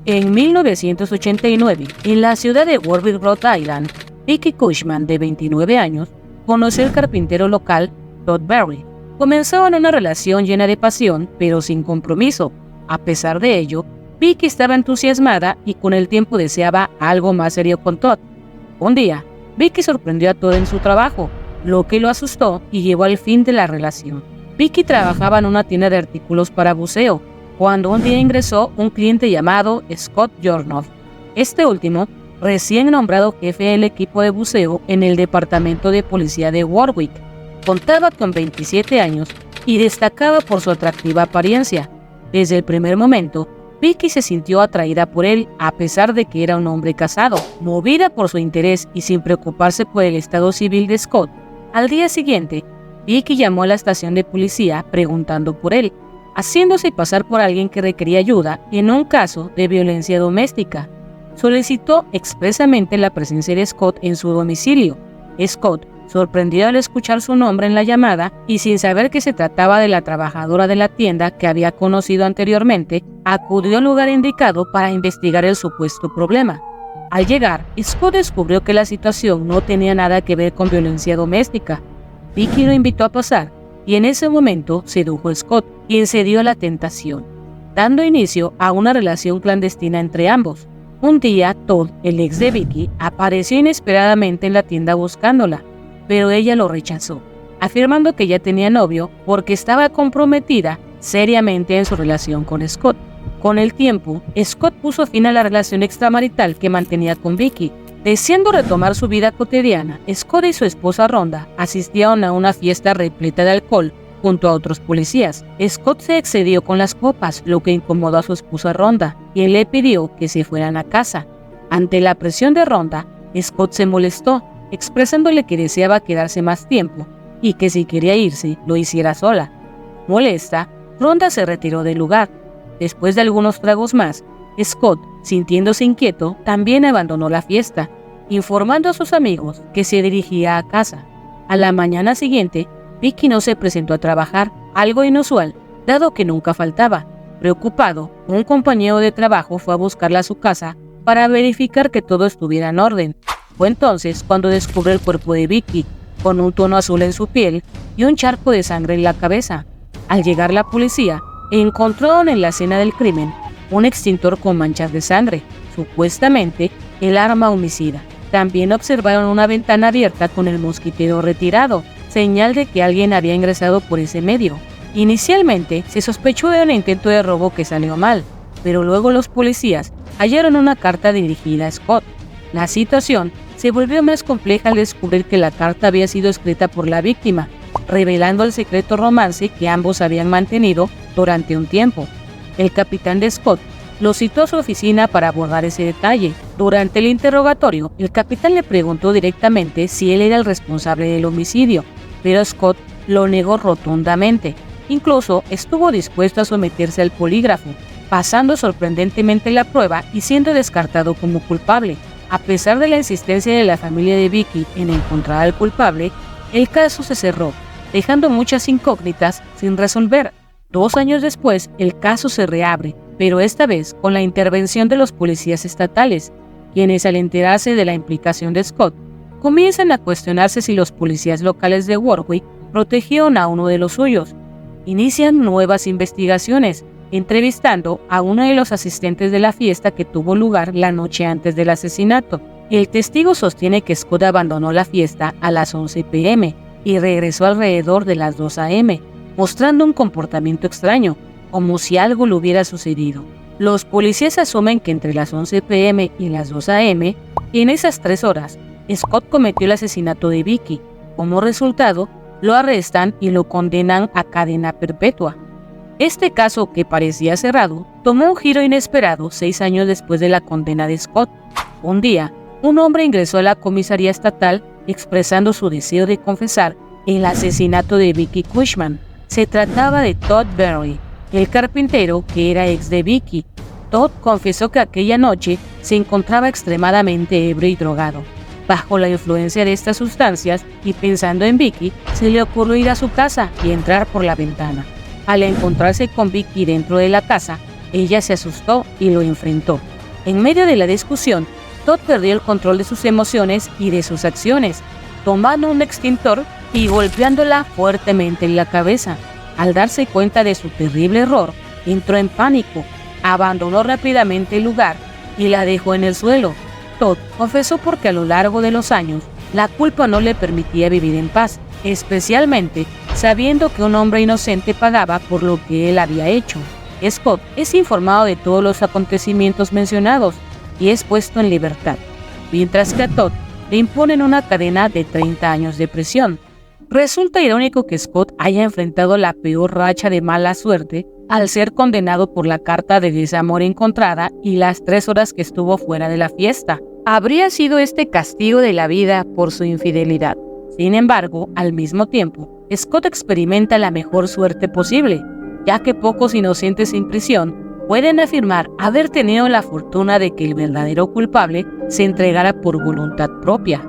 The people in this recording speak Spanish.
En 1989, en la ciudad de Warwick, Rhode Island, Vicky Cushman, de 29 años, conoció al carpintero local Todd Berry. Comenzaron una relación llena de pasión, pero sin compromiso. A pesar de ello, Vicky estaba entusiasmada y con el tiempo deseaba algo más serio con Todd. Un día, Vicky sorprendió a Todd en su trabajo, lo que lo asustó y llevó al fin de la relación. Vicky trabajaba en una tienda de artículos para buceo, cuando un día ingresó un cliente llamado Scott Jornoff. Este último, recién nombrado jefe del equipo de buceo en el departamento de policía de Warwick, contaba con 27 años y destacaba por su atractiva apariencia. Desde el primer momento, Vicky se sintió atraída por él, a pesar de que era un hombre casado. Movida por su interés y sin preocuparse por el estado civil de Scott, al día siguiente, Vicky llamó a la estación de policía preguntando por él, haciéndose pasar por alguien que requería ayuda en un caso de violencia doméstica. Solicitó expresamente la presencia de Scott en su domicilio. Scott, sorprendido al escuchar su nombre en la llamada y sin saber que se trataba de la trabajadora de la tienda que había conocido anteriormente, acudió al lugar indicado para investigar el supuesto problema. Al llegar, Scott descubrió que la situación no tenía nada que ver con violencia doméstica. Vicky lo invitó a pasar y en ese momento sedujo a Scott, quien cedió a la tentación, dando inicio a una relación clandestina entre ambos. Un día, Todd, el ex de Vicky, apareció inesperadamente en la tienda buscándola, pero ella lo rechazó, afirmando que ya tenía novio porque estaba comprometida seriamente en su relación con Scott. Con el tiempo, Scott puso fin a la relación extramarital que mantenía con Vicky. Deseando retomar su vida cotidiana, Scott y su esposa Rhonda asistieron a una fiesta repleta de alcohol junto a otros policías. Scott se excedió con las copas, lo que incomodó a su esposa Rhonda, quien le pidió que se fueran a casa. Ante la presión de Rhonda, Scott se molestó, expresándole que deseaba quedarse más tiempo y que si quería irse, lo hiciera sola. Molesta, Rhonda se retiró del lugar. Después de algunos tragos más, Scott, sintiéndose inquieto, también abandonó la fiesta, informando a sus amigos que se dirigía a casa. A la mañana siguiente, Vicky no se presentó a trabajar, algo inusual, dado que nunca faltaba. Preocupado, un compañero de trabajo fue a buscarla a su casa para verificar que todo estuviera en orden. Fue entonces cuando descubrió el cuerpo de Vicky, con un tono azul en su piel y un charco de sangre en la cabeza. Al llegar la policía, encontraron en la escena del crimen un extintor con manchas de sangre, supuestamente el arma homicida. También observaron una ventana abierta con el mosquitero retirado, señal de que alguien había ingresado por ese medio. Inicialmente se sospechó de un intento de robo que salió mal, pero luego los policías hallaron una carta dirigida a Scott. La situación se volvió más compleja al descubrir que la carta había sido escrita por la víctima, revelando el secreto romance que ambos habían mantenido durante un tiempo. El capitán de Scott lo citó a su oficina para abordar ese detalle. Durante el interrogatorio, el capitán le preguntó directamente si él era el responsable del homicidio, pero Scott lo negó rotundamente. Incluso estuvo dispuesto a someterse al polígrafo, pasando sorprendentemente la prueba y siendo descartado como culpable. A pesar de la insistencia de la familia de Vicky en encontrar al culpable, el caso se cerró, dejando muchas incógnitas sin resolver. 2 años después, el caso se reabre, pero esta vez con la intervención de los policías estatales, quienes al enterarse de la implicación de Scott, comienzan a cuestionarse si los policías locales de Warwick protegieron a uno de los suyos. Inician nuevas investigaciones, entrevistando a uno de los asistentes de la fiesta que tuvo lugar la noche antes del asesinato. El testigo sostiene que Scott abandonó la fiesta a las 11 p.m. y regresó alrededor de las 2 a.m., mostrando un comportamiento extraño, como si algo le hubiera sucedido. Los policías asumen que entre las 11 p.m. y las 2 a.m., en esas 3 horas, Scott cometió el asesinato de Vicky. Como resultado, lo arrestan y lo condenan a cadena perpetua. Este caso, que parecía cerrado, tomó un giro inesperado 6 años después de la condena de Scott. Un día, un hombre ingresó a la comisaría estatal expresando su deseo de confesar el asesinato de Vicky Cushman. Se trataba de Todd Berry, el carpintero que era ex de Vicky. Todd confesó que aquella noche se encontraba extremadamente ebrio y drogado. Bajo la influencia de estas sustancias y pensando en Vicky, se le ocurrió ir a su casa y entrar por la ventana. Al encontrarse con Vicky dentro de la casa, ella se asustó y lo enfrentó. En medio de la discusión, Todd perdió el control de sus emociones y de sus acciones, tomando un extintor y golpeándola fuertemente en la cabeza. Al darse cuenta de su terrible error, entró en pánico, abandonó rápidamente el lugar y la dejó en el suelo. Todd confesó porque a lo largo de los años, la culpa no le permitía vivir en paz, especialmente sabiendo que un hombre inocente pagaba por lo que él había hecho. Scott es informado de todos los acontecimientos mencionados y es puesto en libertad, mientras que a Todd le imponen una cadena de 30 años de prisión. Resulta irónico que Scott haya enfrentado la peor racha de mala suerte al ser condenado por la carta de desamor encontrada y las 3 horas que estuvo fuera de la fiesta. Habría sido este castigo de la vida por su infidelidad. Sin embargo, al mismo tiempo, Scott experimenta la mejor suerte posible, ya que pocos inocentes en prisión pueden afirmar haber tenido la fortuna de que el verdadero culpable se entregara por voluntad propia.